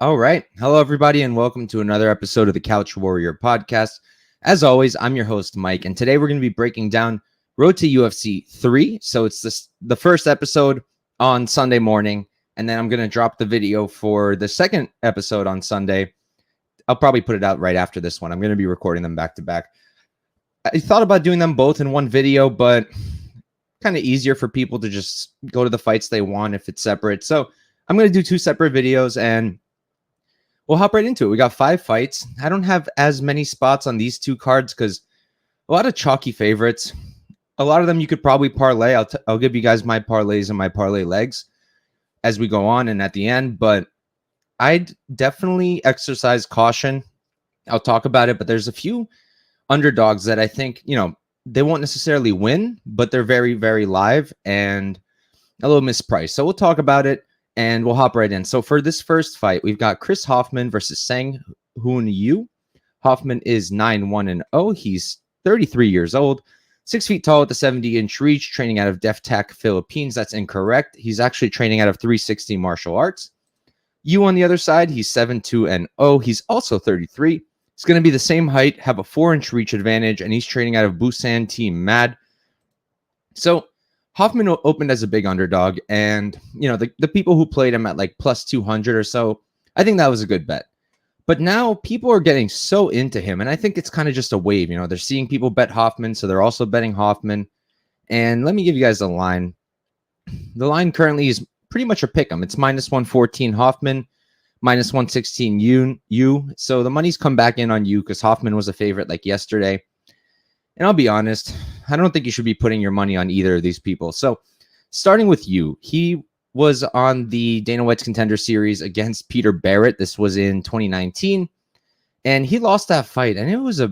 All right. Hello, everybody, and welcome to another episode of the Couch Warrior podcast. As always, I'm your host, Mike, and today we're going to be breaking down Road to UFC 3. So it's the first episode on Sunday morning, and then I'm going to drop the video for the second episode on Sunday. I'll probably put it out right after this one. I'm going to be recording them back to back. I thought about doing them both in one video, but kind of easier for people to just go to the fights they want if it's separate. So I'm going to do two separate videos, and we'll hop right into it. We got 5 fights. I don't have as many spots on these two cards because a lot of chalky favorites. A lot of them you could probably parlay. I'll give you guys my parlays and my parlay legs as we go on and at the end, but I'd definitely exercise caution. I'll talk about it, but there's a few underdogs that I think, they won't necessarily win, but they're very, very live and a little mispriced. So we'll talk about it and we'll hop right in. So for this first fight, we've got Chris Hofmann versus Sang-Hoon Yu. Hofmann is 9-1-0. He's 33 years old, 6 feet tall with a 70-inch reach, training out of Def Tac, Philippines. That's incorrect. He's actually training out of 360 Martial Arts. Yu on the other side, he's 7-2-0. He's also 33. He's going to be the same height, have a 4-inch reach advantage, and he's training out of Busan Team Mad. So Hoffman opened as a big underdog, and the people who played him at like plus 200 or so, I think that was a good bet. But now people are getting so into him, and I think it's kind of just a wave. They're seeing people bet Hoffman, so they're also betting Hoffman. And let me give you guys a line. The line currently is pretty much a pick 'em. It's minus 114 Hoffman, minus 116 Yu. So the money's come back in on Yu because Hoffman was a favorite like yesterday. And I'll be honest, I don't think you should be putting your money on either of these people. So starting with Yu, he was on the Dana White's Contender Series against Peter Barrett. This was in 2019. And he lost that fight. And it was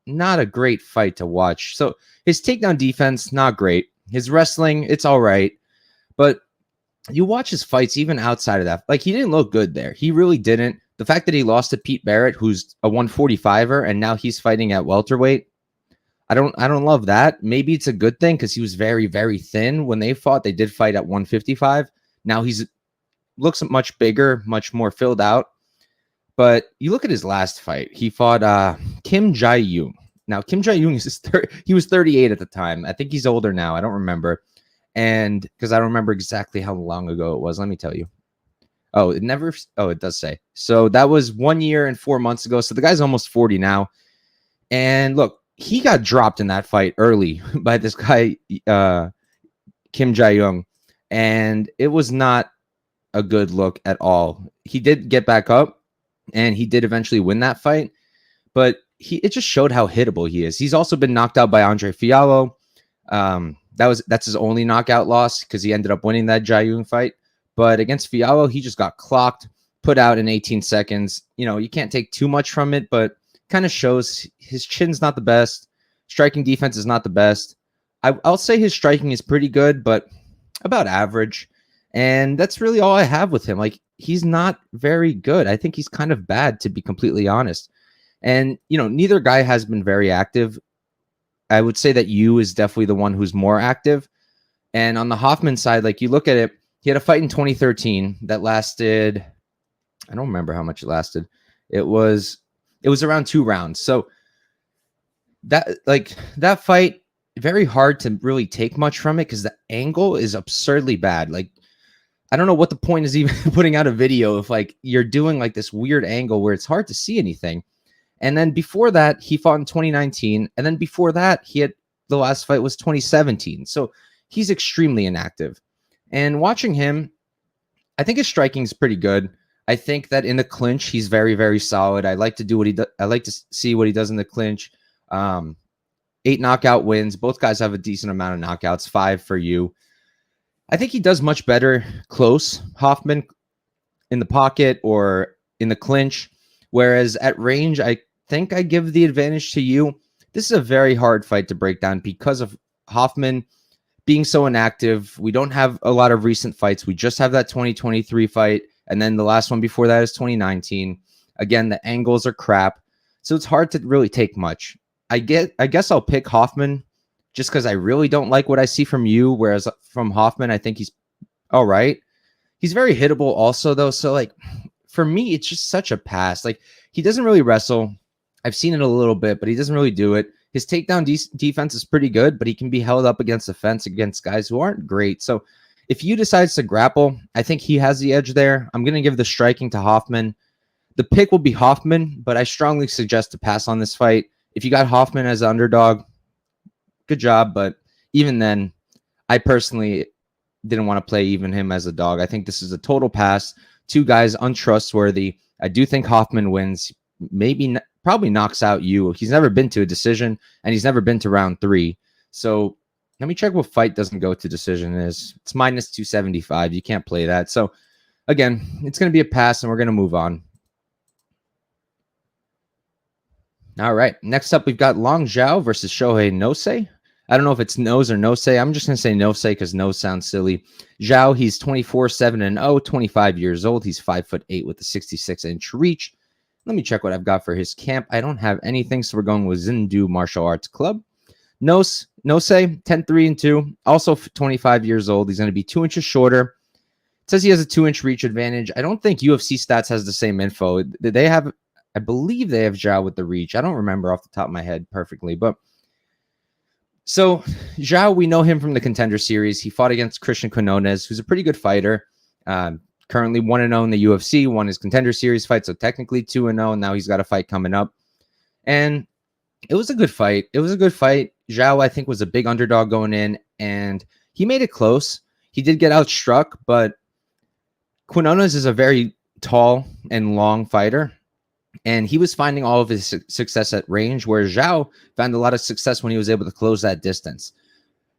not a great fight to watch. So his takedown defense, not great. His wrestling, it's all right. But you watch his fights even outside of that. Like, he didn't look good there. He really didn't. The fact that he lost to Pete Barrett, who's a 145er, and now he's fighting at welterweight, I don't love that. Maybe it's a good thing because he was very, very thin when they fought. They did fight at 155. Now looks much bigger, much more filled out. But you look at his last fight. He fought Kim Jae-young. Now, Kim Jae-young he was 38 at the time. I think he's older now. I don't remember. And because I don't remember exactly how long ago it was. Let me tell you. It does say. So that was 1 year and 4 months ago. So the guy's almost 40 now. And look, he got dropped in that fight early by this guy, Kim Jae-young, and it was not a good look at all. He did get back up, and he did eventually win that fight, but it just showed how hittable he is. He's also been knocked out by Andre Fiallo. That's his only knockout loss because he ended up winning that Jae-young fight. But against Fiallo, he just got clocked, put out in 18 seconds. You can't take too much from it, but kind of shows his chin's not the best. Striking defense is not the best. I'll say his striking is pretty good, but about average. And that's really all I have with him. Like, he's not very good. I think he's kind of bad, to be completely honest. And, neither guy has been very active. I would say that Yu is definitely the one who's more active. And on the Hoffman side, like, you look at it, he had a fight in 2013 that lasted, I don't remember how much it lasted. It was around 2 rounds. So that fight, very hard to really take much from it because the angle is absurdly bad. Like, I don't know what the point is even putting out a video if like you're doing like this weird angle where it's hard to see anything. And then before that, he fought in 2019. And then before that, the last fight was 2017. So he's extremely inactive. And watching him, I think his striking is pretty good. I think that in the clinch, he's very, very solid. I like to do what he does. I like to see what he does in the clinch. 8 knockout wins. Both guys have a decent amount of knockouts. 5 for you. I think he does much better close, Hoffman, in the pocket or in the clinch. Whereas at range, I think I give the advantage to you. This is a very hard fight to break down because of Hoffman being so inactive. We don't have a lot of recent fights. We just have that 2023 fight. And then the last one before that is 2019. Again, the angles are crap. So it's hard to really take much. I guess I'll pick Hoffman just because I really don't like what I see from you. Whereas from Hoffman, I think he's all right. He's very hittable also, though. So like for me, it's just such a pass. Like, he doesn't really wrestle. I've seen it a little bit, but he doesn't really do it. His takedown defense is pretty good, but he can be held up against the fence against guys who aren't great. So if you decides to grapple, I think he has the edge there. I'm going to give the striking to Hofmann. The pick will be Hofmann, but I strongly suggest to pass on this fight. If you got Hofmann as an underdog, good job. But even then, I personally didn't want to play even him as a dog. I think this is a total pass. Two guys untrustworthy. I do think Hofmann wins. Probably knocks out you. He's never been to a decision, and he's never been to round 3. So let me check what fight doesn't go to decision is. It's minus 275. You can't play that. So again, it's going to be a pass, and we're going to move on. All right. Next up, we've got Zhao versus Shohei Nosei. I don't know if it's nose or Nosei. I'm just going to say Nosei because nose sounds silly. Zhao, he's 24-7-0, 25 years old. He's 5'8" with a 66-inch reach. Let me check what I've got for his camp. I don't have anything, so we're going with Zindu Martial Arts Club. Nosei, 10-3-2, also 25 years old. He's going to be 2 inches shorter. It says he has a 2-inch reach advantage. I don't think UFC Stats has the same info. They have, I believe they have Zhao with the reach. I don't remember off the top of my head perfectly, but so Zhao, we know him from the Contender Series. He fought against Christian Quinones, who's a pretty good fighter. Currently 1-0 in the UFC, won his Contender Series fight, so technically 2-0. Now he's got a fight coming up. And it was a good fight. Zhao, I think, was a big underdog going in, and he made it close. He did get outstruck, but Quinones is a very tall and long fighter, and he was finding all of his success at range, where Zhao found a lot of success when he was able to close that distance.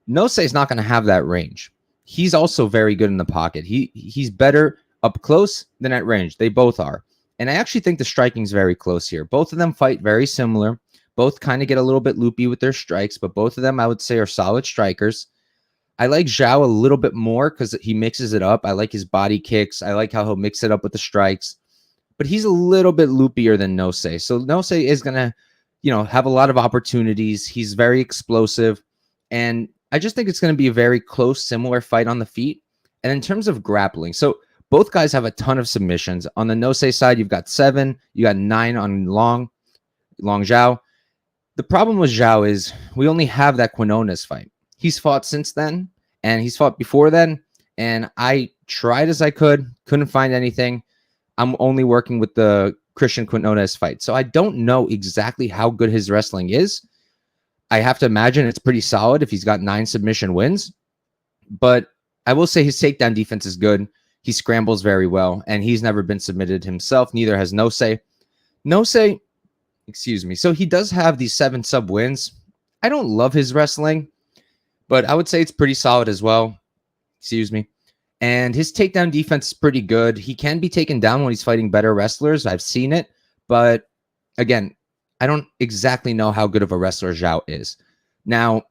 Nosei is not going to have that range. He's also very good in the pocket. He's better up close than at range. They both are. And I actually think the striking is very close here. Both of them fight very similar. Both kind of get a little bit loopy with their strikes, but both of them, I would say, are solid strikers. I like Zhao a little bit more because he mixes it up. I like his body kicks. I like how he'll mix it up with the strikes. But he's a little bit loopier than Nosei. So Nosei is going to, have a lot of opportunities. He's very explosive. And I just think it's going to be a very close, similar fight on the feet. And in terms of grappling, so both guys have a ton of submissions. On the Nosei side, you've got 7. You got 9 on Long Zhao. The problem with Zhao is we only have that Quinones fight. He's fought since then, and he's fought before then. And I tried as I couldn't find anything. I'm only working with the Christian Quinones fight. So I don't know exactly how good his wrestling is. I have to imagine it's pretty solid if he's got 9 submission wins. But I will say his takedown defense is good. He scrambles very well, and he's never been submitted himself. Neither has Nosei. So he does have these 7 sub wins. I don't love his wrestling, but I would say it's pretty solid as well. And his takedown defense is pretty good. He can be taken down when he's fighting better wrestlers. I've seen it. But again, I don't exactly know how good of a wrestler Zhao is. Now,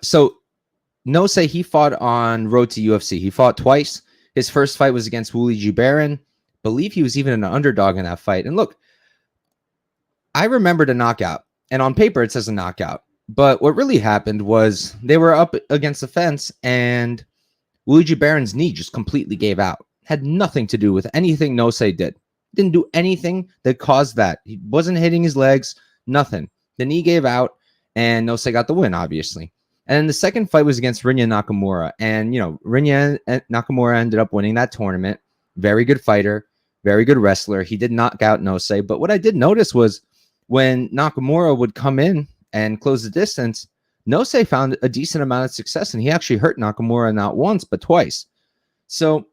so Nosei, he fought on road to UFC. He fought twice. His first fight was against Wooly G. Baron. Believe he was even an underdog in that fight. And look, I remembered a knockout. And on paper, it says a knockout. But what really happened was they were up against the fence, and Wooly G. Baron's knee just completely gave out. Had nothing to do with anything Nosei did. Didn't do anything that caused that. He wasn't hitting his legs, nothing. The knee gave out, and Nosei got the win, obviously. And then the second fight was against Rinya Nakamura. And, Rinya Nakamura ended up winning that tournament. Very good fighter, very good wrestler. He did knock out Nosei. But what I did notice was when Nakamura would come in and close the distance, Nosei found a decent amount of success, and he actually hurt Nakamura not once, but twice. So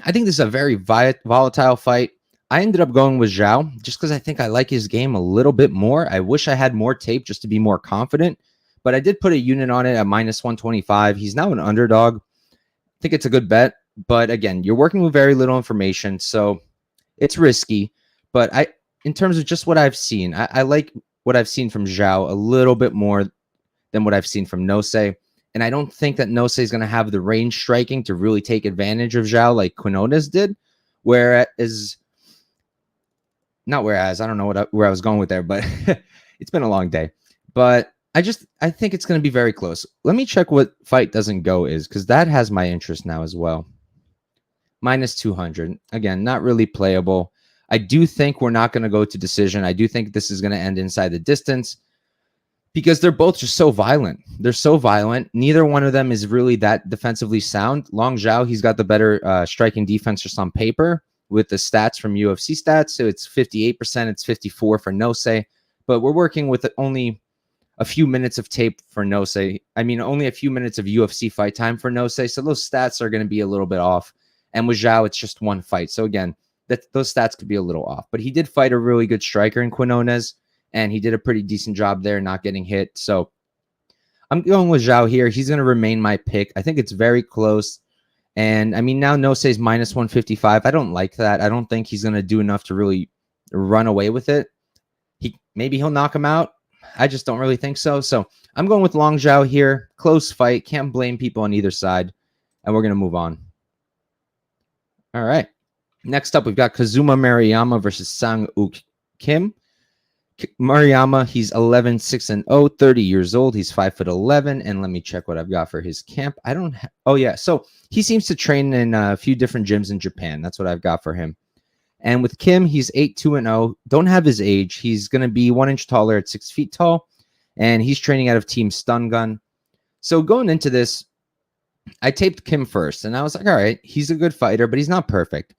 I think this is a very volatile fight. I ended up going with Zhao just because I think I like his game a little bit more. I wish I had more tape just to be more confident, but I did put a unit on it at minus 125. He's now an underdog. I think it's a good bet, but again, you're working with very little information, so it's risky. But in terms of just what I've seen, I like what I've seen from Zhao a little bit more than what I've seen from Nosei. And I don't think that Nosei is going to have the range striking to really take advantage of Zhao like Quinones did. I don't know where I was going with there, but it's been a long day. But I think it's going to be very close. Let me check what fight doesn't go is, because that has my interest now as well. minus 200. Again, not really playable. I do think we're not going to go to decision. I do think this is going to end inside the distance because they're both just so violent. They're so violent. Neither one of them is really that defensively sound. Long Zhao, he's got the better striking defense just on paper with the stats from UFC stats. So it's 58%. It's 54 for Nose. But we're working with only a few minutes of tape for Nose. I mean, only a few minutes of UFC fight time for Nose. So those stats are going to be a little bit off. And with Zhao, it's just one fight. So again, those stats could be a little off. But he did fight a really good striker in Quinones. And he did a pretty decent job there, not getting hit. So I'm going with Zhao here. He's going to remain my pick. I think it's very close. And I mean, now Nose's minus 155. I don't like that. I don't think he's going to do enough to really run away with it. Maybe he'll knock him out. I just don't really think so. So I'm going with Long Zhao here. Close fight. Can't blame people on either side. And we're going to move on. All right. Next up, we've got Kazuma Maruyama versus Sang-Uk Kim. Maruyama, he's 11-6-0, 30 years old. He's 5'11", and let me check what I've got for his camp. I don't. Oh yeah, so he seems to train in a few different gyms in Japan. That's what I've got for him. And with Kim, he's 8-2-0. Don't have his age. He's going to be 1 inch taller at 6 feet tall, and he's training out of Team Stun Gun. So going into this, I taped Kim first, and I was like, all right, he's a good fighter, but he's not perfect.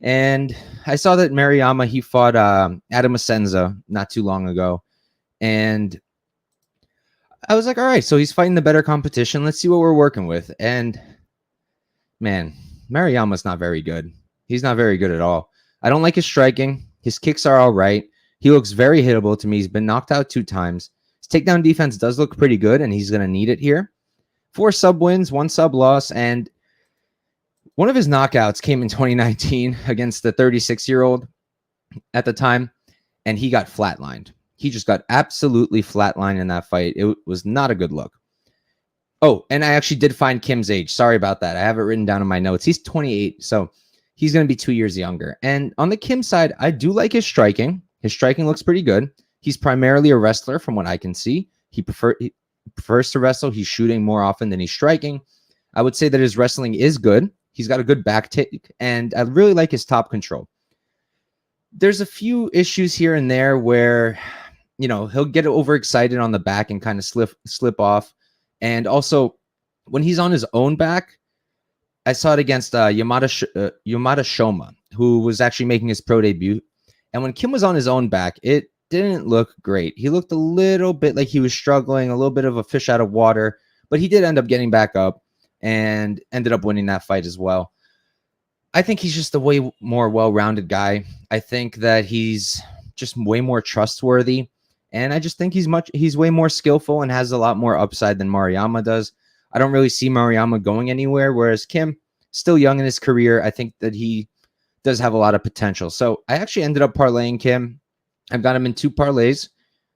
And I saw that Maruyama, he fought Adam Asenza not too long ago. And I was like, all right, so he's fighting the better competition. Let's see what we're working with. And man, Maruyama's not very good. He's not very good at all. I don't like his striking. His kicks are all right. He looks very hittable to me. He's been knocked out 2 times. His takedown defense does look pretty good, and he's going to need it here. 4 sub wins, 1 sub loss, and one of his knockouts came in 2019 against the 36-year-old at the time, and he got flatlined. He just got absolutely flatlined in that fight. It was not a good look. Oh, and I actually did find Kim's age. Sorry about that. I have it written down in my notes. He's 28, so he's going to be 2 years younger. And on the Kim side, I do like his striking. His striking looks pretty good. He's primarily a wrestler from what I can see. He prefers to wrestle. He's shooting more often than he's striking. I would say that his wrestling is good. He's got a good back take, and I really like his top control. There's a few issues here and there where, you know, he'll get overexcited on the back and kind of slip off. And also, when he's on his own back, I saw it against Yamada Shoma, who was actually making his pro debut. And when Kim was on his own back, it didn't look great. He looked a little bit like he was struggling, a little bit of a fish out of water, but he did end up getting back up and ended up winning that fight as well. I think he's just a way more well-rounded guy. I think that he's just way more trustworthy. And I just think he's way more skillful and has a lot more upside than Maruyama does. I don't really see Maruyama going anywhere, whereas Kim, still young in his career, I think that he does have a lot of potential. So I actually ended up parlaying Kim. I've got him in 2 parlays.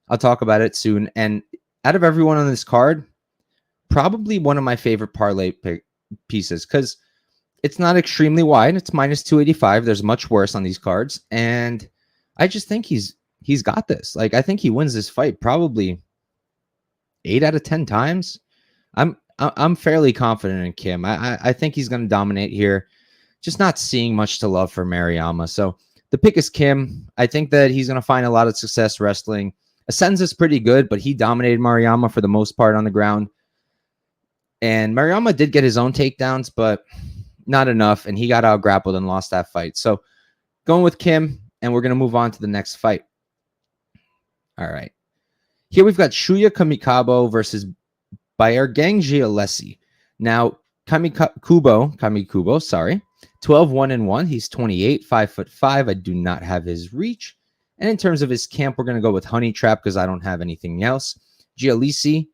I'll talk about it soon. And out of everyone on this card, probably one of my favorite parlay pieces because it's not extremely wide. It's minus 285. There's much worse on these cards. And I just think he's got this. Like, I think he wins this fight probably 8 out of 10 times. I'm fairly confident in Kim. I think he's going to dominate here. Just not seeing much to love for Maruyama. So the pick is Kim. I think that he's going to find a lot of success wrestling. Asenza's pretty good, but he dominated Maruyama for the most part on the ground. And Maruyama did get his own takedowns, but not enough. And he got out grappled and lost that fight. So going with Kim, and we're going to move on to the next fight. All right. Here we've got Shuya Kamikubo versus Baergeng Jieleyisi. Now, Kamikubo, sorry, 12-1-1. He's 28, 5'5". I do not have his reach. And in terms of his camp, we're going to go with Honey Trap because I don't have anything else. Jieleyisi.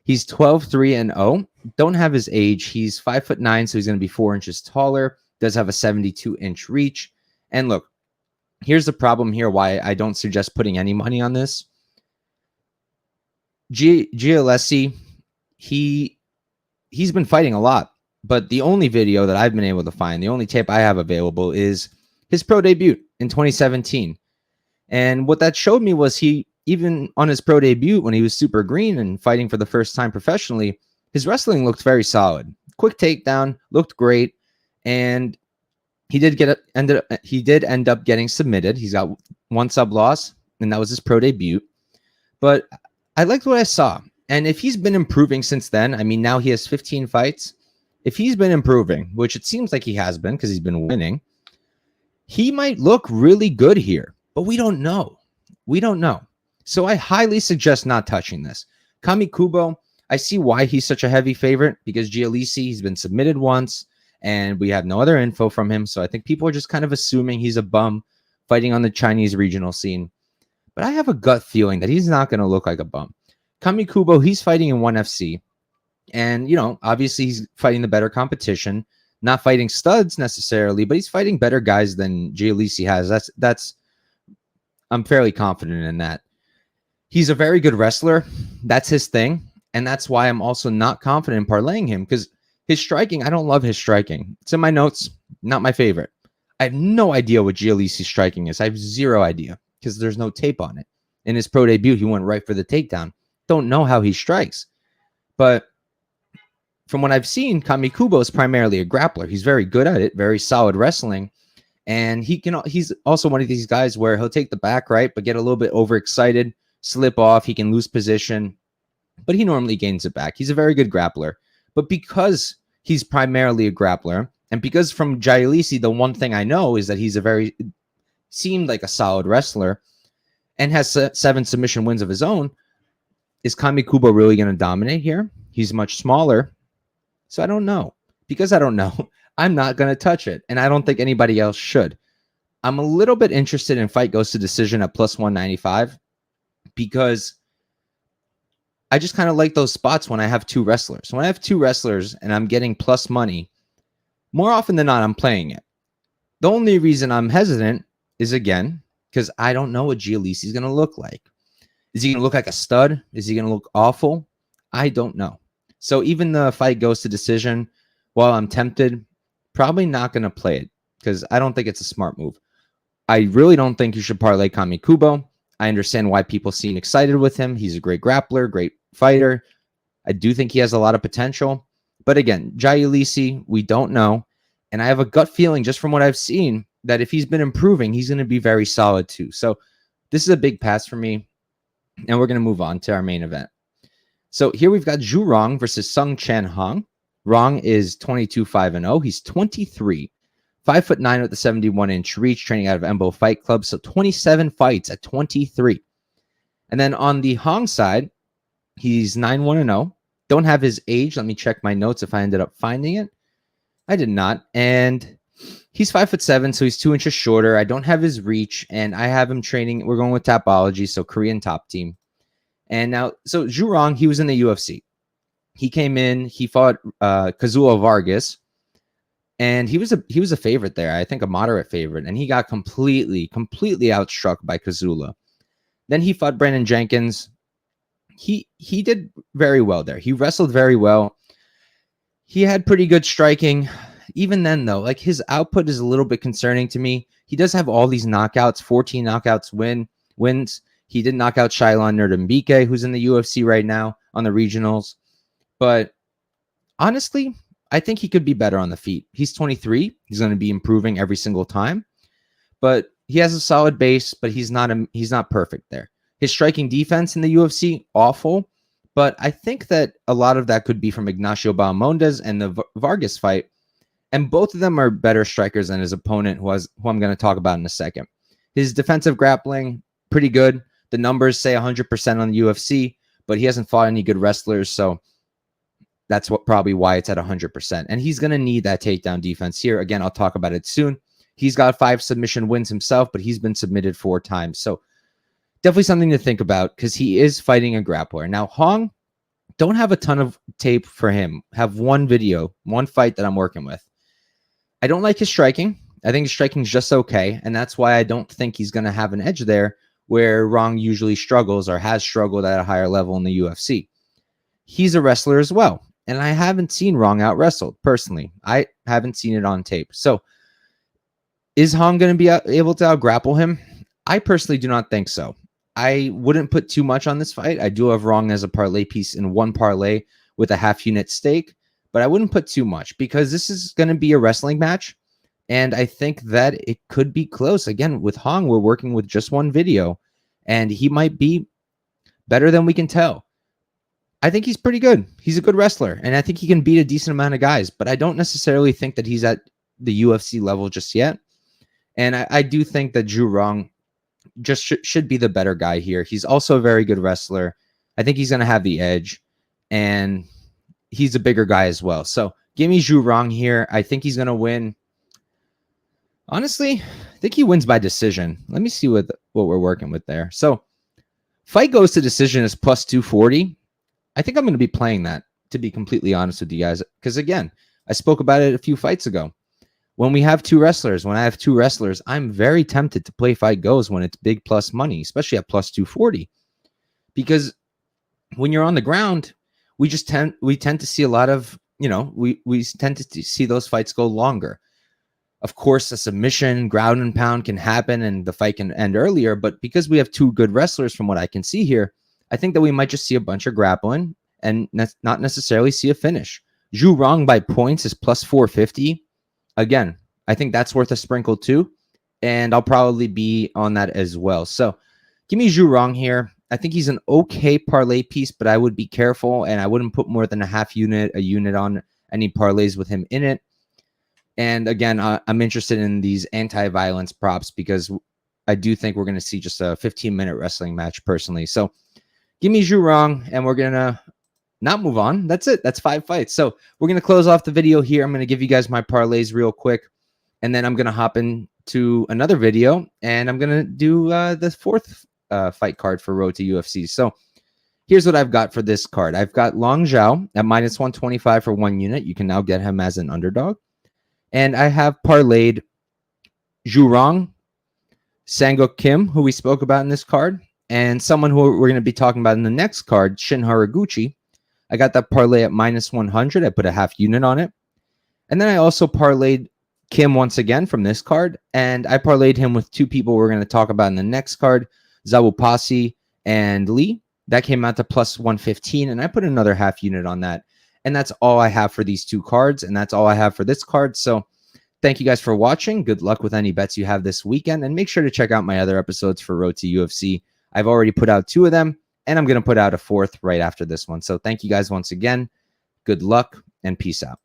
He's 12-3-0. Don't have his age. He's 5'9", so he's going to be 4 inches taller. Does have a 72-inch reach. And look, here's the problem here why I don't suggest putting any money on this. Jieleyisi, he's been fighting a lot, but the only video that I've been able to find, the only tape I have available is his pro debut in 2017. And what that showed me was even on his pro debut when he was super green and fighting for the first time professionally, his wrestling looked very solid. quick takedown, looked great, and he did end up getting submitted. He's got one sub loss, and that was his pro debut. But I liked what I saw. And if he's been improving since then, I mean, now he has 15 fights. If he's been improving, which it seems like he has been because he's been winning, he might look really good here. But we don't know. We don't know. So I highly suggest not touching this. Kamikubo, I see why he's such a heavy favorite, because Jieleyisi, he's been submitted once, and we have no other info from him. So I think people are just kind of assuming he's a bum fighting on the Chinese regional scene. But I have a gut feeling that he's not going to look like a bum. Kamikubo, he's fighting in 1FC. And, you know, obviously he's fighting the better competition. Not fighting studs necessarily, but he's fighting better guys than Jieleyisi has. I'm fairly confident in that. He's a very good wrestler. That's his thing. And that's why I'm also not confident in parlaying him, because his striking, I don't love his striking. It's in my notes, not my favorite. I have no idea what Jieleyisi's striking is. I have zero idea because there's no tape on it. In his pro debut, he went right for the takedown. Don't know how he strikes. But from what I've seen, Kamikubo is primarily a grappler. He's very good at it, very solid wrestling. And he's also one of these guys where he'll take the back right, but get a little bit overexcited, slip off. He can lose position, but he normally gains it back. He's a very good grappler. But because he's primarily a grappler, and because from Jieleyisi, the one thing I know is that seemed like a solid wrestler and has 7 submission wins of his own, is Kamikubo really going to dominate here? He's much smaller. So I don't know. Because I don't know, I'm not going to touch it. And I don't think anybody else should. I'm a little bit interested in fight goes to decision at plus 195 because I just kind of like those spots when I have 2 wrestlers. When I have 2 wrestlers and I'm getting plus money, more often than not, I'm playing it. The only reason I'm hesitant is, again, because I don't know what Jieleyisi is going to look like. Is he going to look like a stud? Is he going to look awful? I don't know. So even the fight goes to decision, while I'm tempted, probably not going to play it because I don't think it's a smart move. I really don't think you should parlay Kamikubo. I understand why people seem excited with him. He's a great grappler, great fighter. I do think he has a lot of potential. But again, Jieleyisi, we don't know. And I have a gut feeling just from what I've seen that if he's been improving, he's going to be very solid too. So this is a big pass for me. And we're going to move on to our main event. So here we've got Rong versus Sung Chan Hong. Rong is 22-5-0. He's 23, 5'9" with a 71-inch reach, training out of Embo Fight Club. So 27 fights at 23. And then on the Hong side, he's 9-1-0. Don't have his age. Let me check my notes if I ended up finding it. I did not. And he's 5'7", so he's 2 inches shorter. I don't have his reach, and I have him training. We're going with Tapology, so Korean top team. And now, so Jirong, he was in the UFC. He came in, he fought Kazuma Vargas, and he was a favorite there. I think a moderate favorite, and he got completely outstruck by Kazula. Then he fought Brandon Jenkins. He did very well there. He wrestled very well. He had pretty good striking. Even then, though, like his output is a little bit concerning to me. He does have all these knockouts, 14 knockouts wins. He did knock out Shailon Nerdambike, who's in the UFC right now on the regionals. But honestly, I think he could be better on the feet. He's 23. He's going to be improving every single time. But he has a solid base, but he's not perfect there. His striking defense in the UFC, awful. But I think that a lot of that could be from Ignacio Bahamondes and the Vargas fight. And both of them are better strikers than his opponent, who I'm going to talk about in a second. His defensive grappling, pretty good. The numbers say 100% on the UFC, but he hasn't fought any good wrestlers, so that's probably why it's at 100%. And he's going to need that takedown defense here. Again, I'll talk about it soon. He's got 5 submission wins himself, but he's been submitted 4 times. So definitely something to think about because he is fighting a grappler. Now, Hong, don't have a ton of tape for him. Have one video, one fight that I'm working with. I don't like his striking. I think his striking is just okay, and that's why I don't think he's going to have an edge there where Rong usually struggles or has struggled at a higher level in the UFC. He's a wrestler as well, and I haven't seen Rong out wrestled personally. I haven't seen it on tape. So is Hong going to be able to out-grapple him? I personally do not think so. I wouldn't put too much on this fight. I do have Rong as a parlay piece in one parlay with a half unit stake, but I wouldn't put too much because this is going to be a wrestling match. And I think that it could be close. Again, with Hong, we're working with just one video, and he might be better than we can tell. I think he's pretty good. He's a good wrestler, and I think he can beat a decent amount of guys, but I don't necessarily think that he's at the UFC level just yet. And I do think that Rong just should be the better guy here. He's also a very good wrestler. I think he's going to have the edge, and he's a bigger guy as well. So give me Rong here. I think he's going to win. Honestly, I think he wins by decision. Let me see what we're working with there. So fight goes to decision is plus 240. I think I'm going to be playing that, to be completely honest with you guys. Because again, I spoke about it a few fights ago. When we have two wrestlers, when I have two wrestlers, I'm very tempted to play fight goes when it's big plus money, especially at plus 240. Because when you're on the ground, we tend to see a lot of, we tend to see those fights go longer. Of course, a submission, ground and pound can happen and the fight can end earlier. But because we have two good wrestlers from what I can see here, I think that we might just see a bunch of grappling and not necessarily see a finish. Rong by points is plus 450. Again, I think that's worth a sprinkle too. And I'll probably be on that as well. So give me Rong here. I think he's an okay parlay piece, but I would be careful and I wouldn't put more than a unit on any parlays with him in it. And again, I'm interested in these anti-violence props because I do think we're going to see just a 15-minute wrestling match personally. So give me Rong, and we're going to not move on. That's it. That's 5 fights. So we're going to close off the video here. I'm going to give you guys my parlays real quick, and then I'm going to hop into another video, and I'm going to do the 4th fight card for Road to UFC. So here's what I've got for this card. I've got Long Zhao at minus 125 for 1 unit. You can now get him as an underdog. And I have parlayed Rong, Sangok Kim, who we spoke about in this card, and someone who we're going to be talking about in the next card, Shin Haraguchi. I got that parlay at minus 100. I put a half unit on it. And then I also parlayed Kim once again from this card, and I parlayed him with 2 people we're going to talk about in the next card, Zawupasi and Lee. That came out to plus 115, and I put another half unit on that. And that's all I have for these 2 cards, and that's all I have for this card. So thank you guys for watching. Good luck with any bets you have this weekend, and make sure to check out my other episodes for Road to UFC. I've already put out 2 of them, and I'm going to put out a 4th right after this one. So thank you guys once again. Good luck, and peace out.